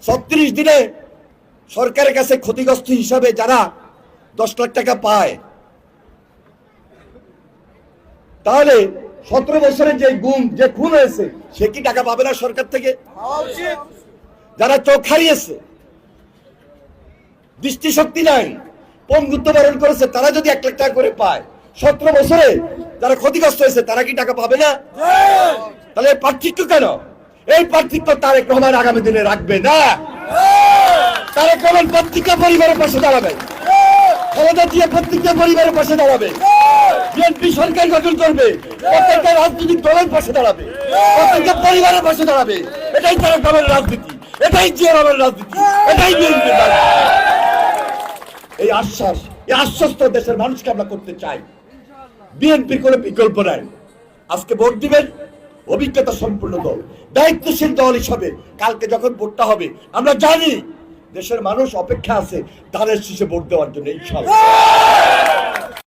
36 দিনে সরকারের কাছে ক্ষতিগ্রস্ত হিসাবে যারা 10 লাখ টাকা পায়, তাহলে 17 বছরের যে খুন হয়েছে সে কি টাকা পাবে না সরকার থেকে? যারা চোখ হারিয়েছে, দৃষ্টিশক্তি নাই, পঙ্গুত্ব বরণ করেছে, তারা যদি 1 লাখ টাকা করে পায়, 17 বছরে যারা ক্ষতিগ্রস্ত হয়েছে তারা কি টাকা পাবে না? তাহলে পার্থক্য কেন? এই পার্থক্য তারেক রহমান আগামী দিনে রাখবে না। তারেক রহমান প্রত্যেকটা পরিবারের পাশে দাঁড়াবে, খালেদা জিয়া প্রত্যেকটা পরিবারের পাশে দাঁড়াবে, বিএনপি সরকার গঠন করবে, প্রত্যেকটা রাজনৈতিক দলের পাশে দাঁড়াবে, প্রত্যেকটা পরিবারের পাশে দাঁড়াবে। এটাই তারেক রহমানের রাজনীতি, এটাই জিয়া রহমানের রাজনীতি, এটাই বিএনপির রাজনীতি। এই আশ্বস্ত দেশের মানুষকে আমরা করতে চাই। বিএনপির কোনো বিকল্প নাই। আজকে ভোট দিবেন অভিজ্ঞতা সম্পূর্ণ দল, দায়িত্বশীল দল হিসাবে। কালকে যখন ভোটটা হবে আমরা জানি দেশের মানুষ অপেক্ষা আছে ধানের শীষে ভোট দেওয়ার জন্য ইনশাআল্লাহ।